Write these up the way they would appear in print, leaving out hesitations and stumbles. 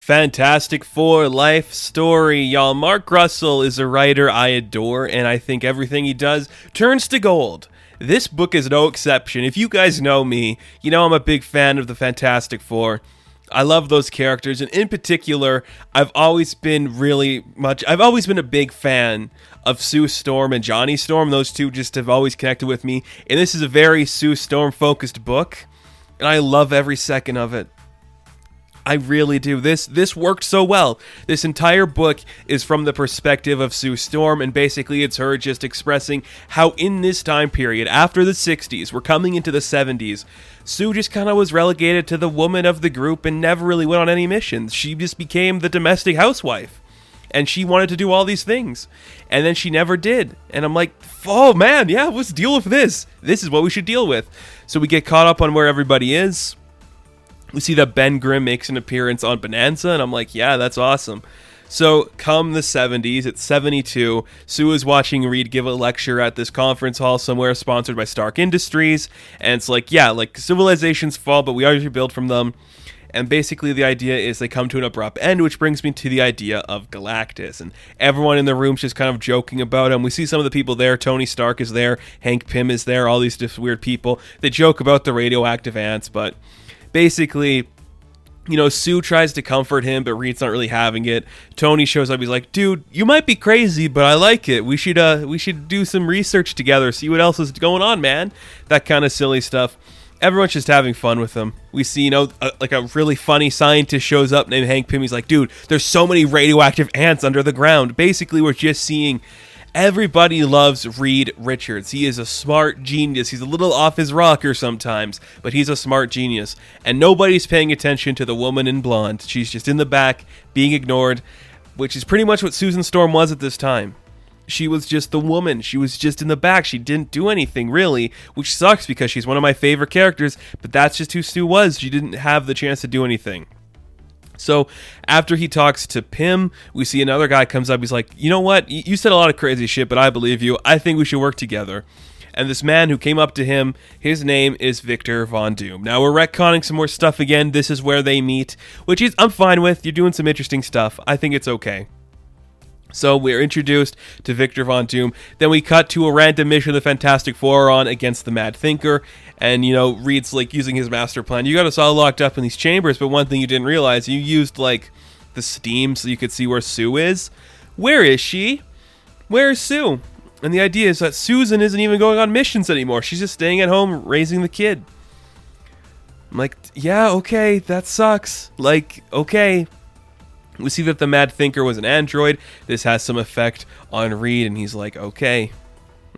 Fantastic Four life story, y'all. Mark Russell is a writer I adore, and I think everything he does turns to gold. This book is no exception. If you guys know me, you know I'm a big fan of the Fantastic Four. I love those characters, and in particular, I've always been a big fan of Sue Storm and Johnny Storm. Those two just have always connected with me, and this is a very Sue Storm-focused book, and I love every second of it. I really do. This worked so well. This entire book is from the perspective of Sue Storm, and basically it's her just expressing how in this time period, after the 60s, we're coming into the 70s, Sue just kind of was relegated to the woman of the group and never really went on any missions. She just became the domestic housewife, and she wanted to do all these things, and then she never did. And I'm like, oh man, yeah, let's deal with this. This is what we should deal with. So we get caught up on where everybody is. We see that Ben Grimm makes an appearance on Bonanza, and I'm like, yeah, that's awesome. So, come the 70s, it's 72, Sue is watching Reed give a lecture at this conference hall somewhere sponsored by Stark Industries, and it's like, yeah, like, civilizations fall, but we always rebuild from them. And basically the idea is they come to an abrupt end, which brings me to the idea of Galactus. And everyone in the room's just kind of joking about him. We see some of the people there. Tony Stark is there. Hank Pym is there. All these just weird people. They joke about the radioactive ants, but basically, you know, Sue tries to comfort him, but Reed's not really having it. Tony shows up. He's like, dude, you might be crazy, but I like it. We should do some research together, see what else is going on, man. That kind of silly stuff. Everyone's just having fun with him. We see, you know, like a really funny scientist shows up named Hank Pym. He's like, dude, there's so many radioactive ants under the ground. Basically, we're just seeing everybody loves Reed Richards. He is a smart genius. He's a little off his rocker sometimes, but he's a smart genius. And nobody's paying attention to the woman in blonde. She's just in the back, being ignored, which is pretty much what Susan Storm was at this time. She was just the woman. She was just in the back. She didn't do anything, really, which sucks because she's one of my favorite characters, but that's just who Sue was. She didn't have the chance to do anything. So after he talks to Pym, we see another guy comes up. He's like, you know what? You said a lot of crazy shit, but I believe you. I think we should work together. And this man who came up to him, his name is Victor Von Doom. Now we're retconning some more stuff again. This is where they meet, which is I'm fine with. You're doing some interesting stuff. I think it's okay. So we're introduced to Victor Von Doom. Then we cut to a random mission the Fantastic Four are on against the Mad Thinker. And, you know, Reed's, like, using his master plan. You got us all locked up in these chambers, but one thing you didn't realize, you used, like, the steam so you could see where Sue is. Where is she? Where is Sue? And the idea is that Susan isn't even going on missions anymore. She's just staying at home raising the kid. I'm like, yeah, okay, that sucks. Like, okay. We see that the Mad Thinker was an android. This has some effect on Reed, and he's like, okay,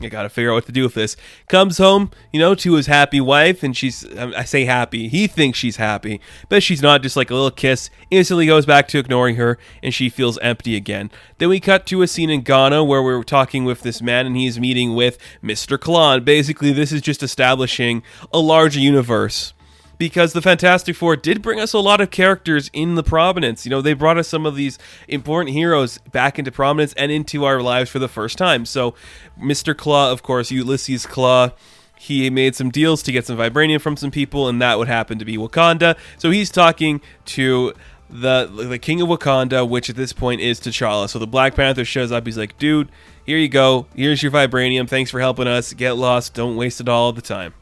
I gotta figure out what to do with this. Comes home, you know, to his happy wife, and I say happy, he thinks she's happy, but she's not. Just like a little kiss, instantly goes back to ignoring her, and she feels empty again. Then we cut to a scene in Ghana where we're talking with this man, and he's meeting with Mr. Klon. Basically, this is just establishing a larger universe, because the Fantastic Four did bring us a lot of characters in the prominence. You know, they brought us some of these important heroes back into prominence and into our lives for the first time. So, Mr. Claw, of course, Ulysses Claw, he made some deals to get some vibranium from some people, and that would happen to be Wakanda. So he's talking to the king of Wakanda, which at this point is T'Challa. So the Black Panther shows up. He's like, dude, here you go. Here's your vibranium. Thanks for helping us. Get lost. Don't waste it all the time.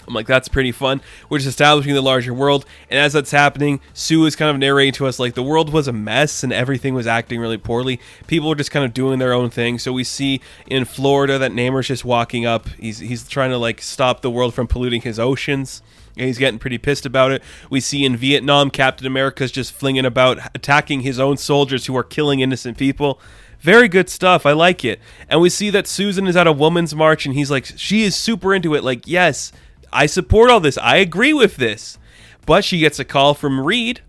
I'm like, that's pretty fun. We're just establishing the larger world. And as that's happening, Sue is kind of narrating to us like the world was a mess and everything was acting really poorly. People were just kind of doing their own thing. So we see in Florida that Namor's just walking up. He's trying to like stop the world from polluting his oceans. And he's getting pretty pissed about it. We see in Vietnam, Captain America's just flinging about, attacking his own soldiers who are killing innocent people. Very good stuff. I like it. And we see that Susan is at a woman's march and he's like, she is super into it. Like, yes, I support all this. I agree with this. But she gets a call from Reed.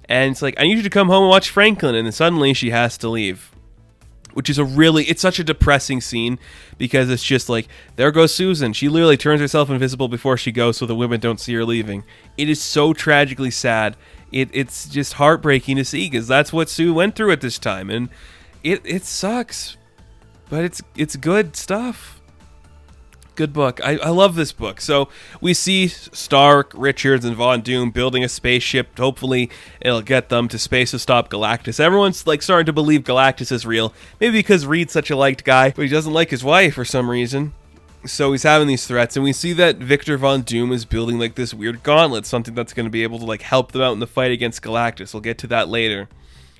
And it's like, I need you to come home and watch Franklin. And then suddenly she has to leave. Which is it's such a depressing scene. Because it's just like, there goes Susan. She literally turns herself invisible before she goes so the women don't see her leaving. It is so tragically sad. It's just heartbreaking to see. Because that's what Sue went through at this time. And it sucks. But it's good stuff. Good book. I love this book. So we see Stark, Richards, and Von Doom building a spaceship. Hopefully it'll get them to space to stop Galactus. Everyone's like starting to believe Galactus is real. Maybe because Reed's such a liked guy, but he doesn't like his wife for some reason. So he's having these threats, and we see that Victor Von Doom is building like this weird gauntlet, something that's going to be able to like help them out in the fight against Galactus. We'll get to that later.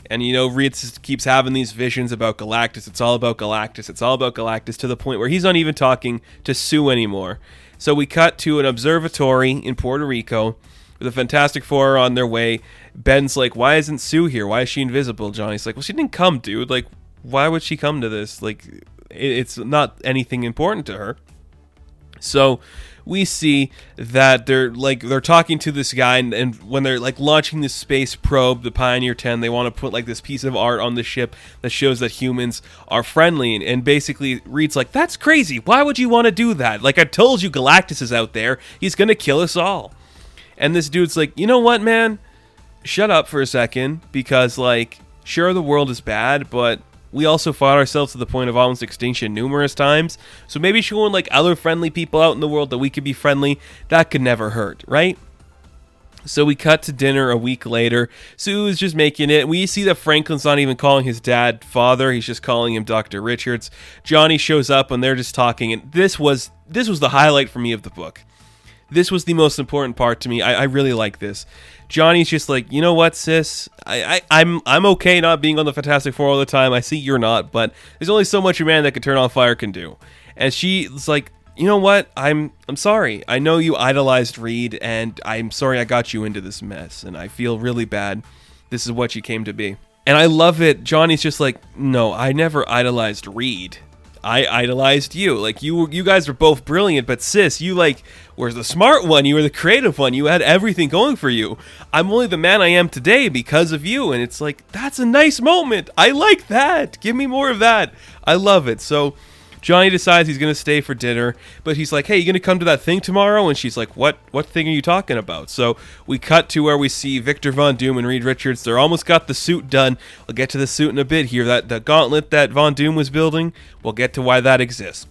And, Reed keeps having these visions about Galactus. It's all about Galactus. It's all about Galactus, to the point where he's not even talking to Sue anymore. So we cut to an observatory in Puerto Rico with the Fantastic Four on their way. Ben's like, why isn't Sue here? Why is she invisible? Johnny's like, well, she didn't come, dude. Like, why would she come to this? Like, it's not anything important to her. So we see that they're talking to this guy, and when they're like launching this space probe, the Pioneer 10, they want to put like this piece of art on the ship that shows that humans are friendly, and basically Reed's like, that's crazy, why would you want to do that? Like, I told you Galactus is out there, he's gonna kill us all. And this dude's like, you know what, man, shut up for a second, because like, sure, the world is bad, but we also fought ourselves to the point of almost extinction numerous times, so maybe showing like other friendly people out in the world that we could be friendly, that could never hurt, right? So we cut to dinner a week later. Sue is just making it. We see that Franklin's not even calling his dad father, he's just calling him Dr. Richards. Johnny shows up and they're just talking, and this was the highlight for me of the book. This was the most important part to me. I really like this. Johnny's just like, you know what, sis? I'm okay not being on the Fantastic Four all the time. I see you're not, but there's only so much a man that can turn on fire can do. And she's like, you know what? I'm sorry. I know you idolized Reed, and I'm sorry I got you into this mess, and I feel really bad. This is what you came to be. And I love it. Johnny's just like, no, I never idolized Reed. I idolized you. Like, you guys were both brilliant, but sis, you like were the smart one. You were the creative one. You had everything going for you. I'm only the man I am today because of you. And it's like, that's a nice moment. I like that. Give me more of that. I love it. So Johnny decides he's going to stay for dinner, but he's like, hey, you going to come to that thing tomorrow? And she's like, what thing are you talking about? So we cut to where we see Victor Von Doom and Reed Richards. They're almost got the suit done. We'll get to the suit in a bit here. That the gauntlet that Von Doom was building, we'll get to why that exists.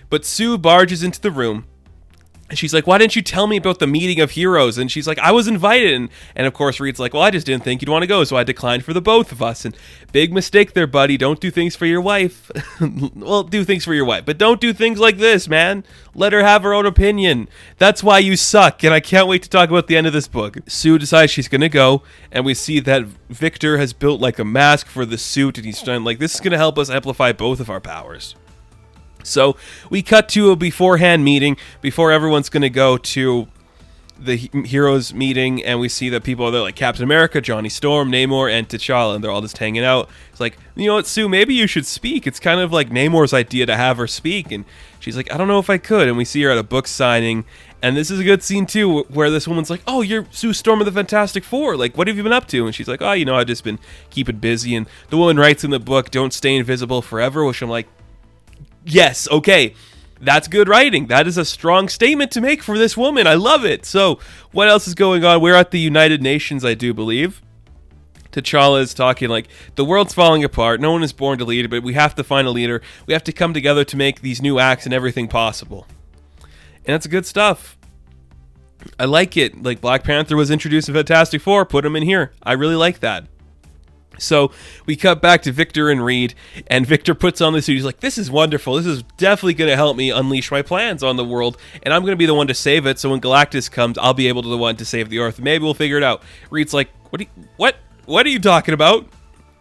But Sue barges into the room, and she's like, why didn't you tell me about the meeting of heroes? And she's like, I was invited. And of course, Reed's like, well, I just didn't think you'd want to go, so I declined for the both of us. And big mistake there, buddy. Don't do things for your wife. Well, do things for your wife, but don't do things like this, man. Let her have her own opinion. That's why you suck, and I can't wait to talk about the end of this book. Sue decides she's going to go, and we see that Victor has built like a mask for the suit, and he's trying like, this is going to help us amplify both of our powers. So we cut to a beforehand meeting before everyone's going to go to the heroes meeting, and we see that people are there like Captain America, Johnny Storm, Namor, and T'Challa, and they're all just hanging out. It's like, you know what, Sue, maybe you should speak. It's kind of like Namor's idea to have her speak, and she's like, I don't know if I could. And we see her at a book signing, and this is a good scene too, where this woman's like, oh, you're Sue Storm of the Fantastic Four. Like, what have you been up to? And she's like, oh, I've just been keeping busy. And the woman writes in the book, don't stay invisible forever, which I'm like, yes, okay, that's good writing. That is a strong statement to make for this woman. I love it. So, what else is going on? We're at the United Nations, I do believe. T'Challa is talking like, the world's falling apart. No one is born to lead, but we have to find a leader. We have to come together to make these new acts and everything possible. And that's good stuff. I like it. Like, Black Panther was introduced in Fantastic Four. Put him in here. I really like that. So we cut back to Victor and Reed, and Victor puts on the suit. He's like, this is wonderful. This is definitely going to help me unleash my plans on the world, and I'm going to be the one to save it, so when Galactus comes, I'll be able to be the one to save the Earth. Maybe we'll figure it out. Reed's like, what are you talking about?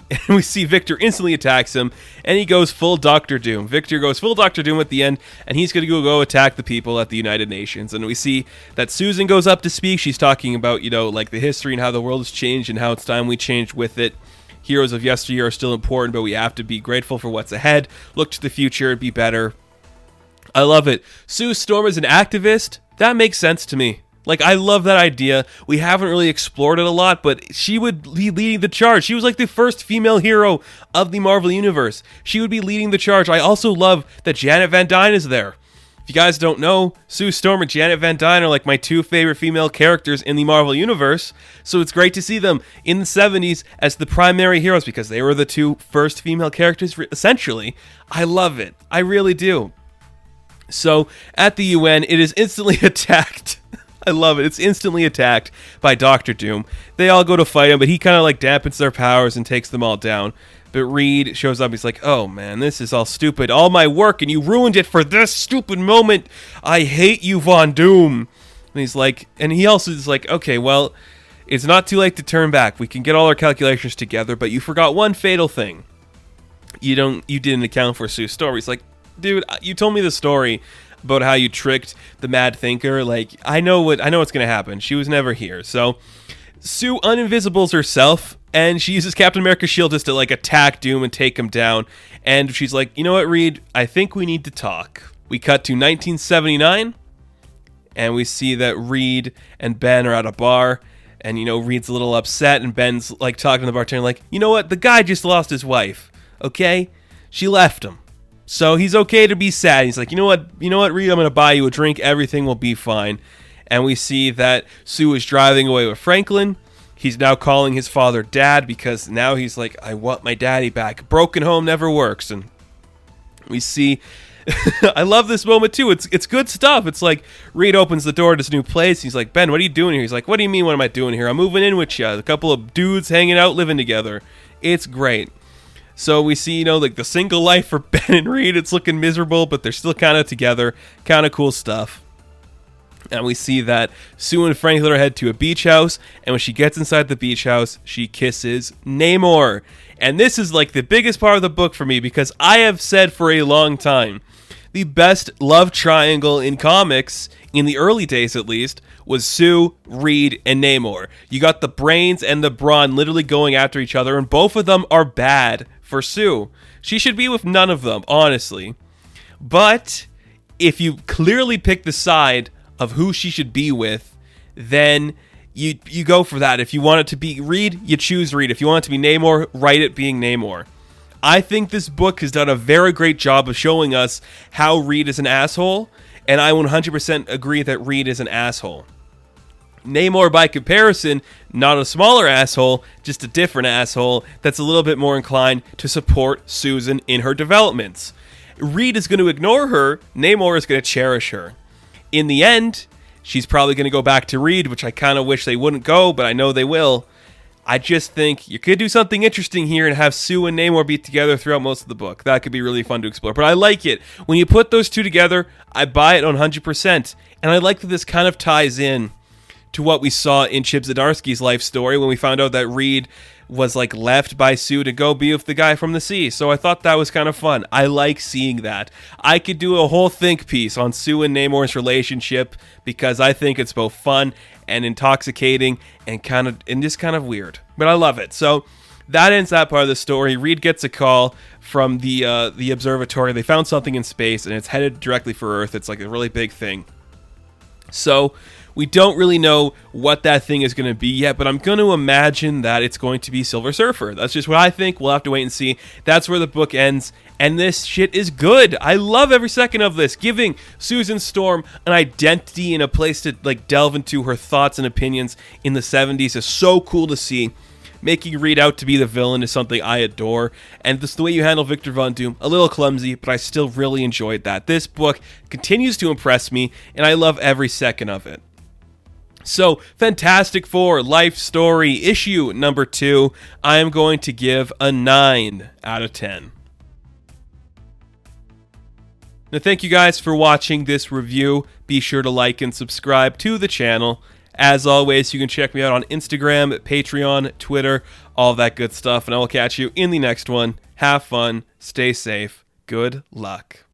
And we see Victor instantly attacks him, and he goes full Doctor Doom. Victor goes full Doctor Doom at the end, and he's going to go attack the people at the United Nations. And we see that Susan goes up to speak. She's talking about, like the history and how the world has changed and how it's time we changed with it. Heroes of yesteryear are still important, but we have to be grateful for what's ahead. Look to the future, be better. I love it. Sue Storm is an activist. That makes sense to me. Like, I love that idea. We haven't really explored it a lot, but she would be leading the charge. She was like the first female hero of the Marvel Universe. She would be leading the charge. I also love that Janet Van Dyne is there. If you guys don't know, Sue Storm and Janet Van Dyne are like my two favorite female characters in the Marvel Universe, so it's great to see them in the 70s as the primary heroes because they were the two first female characters, essentially. I love it. I really do. So at the UN, it is instantly attacked. I love it. It's instantly attacked by Doctor Doom. They all go to fight him, but he kind of like dampens their powers and takes them all down. But Reed shows up. He's like, oh man, this is all stupid. All my work, and you ruined it for this stupid moment. I hate you, Von Doom. And he's like, and he also is like, okay, well, it's not too late to turn back. We can get all our calculations together, but you forgot one fatal thing. You didn't account for Sue's story. He's like, dude, you told me the story about how you tricked the Mad Thinker. Like, I know what's gonna happen. She was never here. So Sue uninvisibles herself, and she uses Captain America's shield just to like attack Doom and take him down. And she's like, you know what, Reed? I think we need to talk. We cut to 1979, and we see that Reed and Ben are at a bar. And, Reed's a little upset, and Ben's like talking to the bartender like, you know what? The guy just lost his wife. Okay? She left him. So he's okay to be sad. He's like, you know what, Reed, I'm going to buy you a drink. Everything will be fine. And we see that Sue is driving away with Franklin. He's now calling his father Dad because now he's like, I want my daddy back. A broken home never works. And we see, I love this moment too. It's good stuff. It's like Reed opens the door to this new place. He's like, Ben, what are you doing here? He's like, what do you mean, what am I doing here? I'm moving in with you. A couple of dudes hanging out, living together. It's great. So we see, like the single life for Ben and Reed. It's looking miserable, but they're still kind of together. Kind of cool stuff. And we see that Sue and Franklin are head to a beach house. And when she gets inside the beach house, she kisses Namor. And this is like the biggest part of the book for me because I have said for a long time, the best love triangle in comics, in the early days at least, was Sue, Reed, and Namor. You got the brains and the brawn literally going after each other, and both of them are bad for Sue. She should be with none of them, honestly. But if you clearly pick the side of who she should be with, then you go for that. If you want it to be Reed, you choose Reed. If you want it to be Namor, write it being Namor. I think this book has done a very great job of showing us how Reed is an asshole, and I 100% agree that Reed is an asshole. Namor, by comparison, not a smaller asshole, just a different asshole that's a little bit more inclined to support Susan in her developments. Reed is going to ignore her, Namor is going to cherish her. In the end, she's probably going to go back to Reed, which I kind of wish they wouldn't go, but I know they will. I just think you could do something interesting here and have Sue and Namor be together throughout most of the book. That could be really fun to explore. But I like it. When you put those two together, I buy it 100%. And I like that this kind of ties in to what we saw in Chip Zdarsky's life story when we found out that Reed was like left by Sue to go be with the guy from the sea. So I thought that was kind of fun. I like seeing that. I could do a whole think piece on Sue and Namor's relationship because I think it's both fun and intoxicating and just kind of weird. But I love it. So that ends that part of the story. Reed gets a call from the observatory. They found something in space and it's headed directly for Earth. It's like a really big thing. So we don't really know what that thing is going to be yet, but I'm going to imagine that it's going to be Silver Surfer. That's just what I think. We'll have to wait and see. That's where the book ends, and this shit is good. I love every second of this, giving Susan Storm an identity and a place to like delve into her thoughts and opinions in the 70s is so cool to see. Making Reed out to be the villain is something I adore, and this, the way you handle Victor Von Doom, a little clumsy, but I still really enjoyed that. This book continues to impress me, and I love every second of it. So, Fantastic Four Life Story issue number 2, I am going to give a 9 out of 10. Now, thank you guys for watching this review. Be sure to like and subscribe to the channel. As always, you can check me out on Instagram, Patreon, Twitter, all that good stuff, and I will catch you in the next one. Have fun, stay safe, good luck.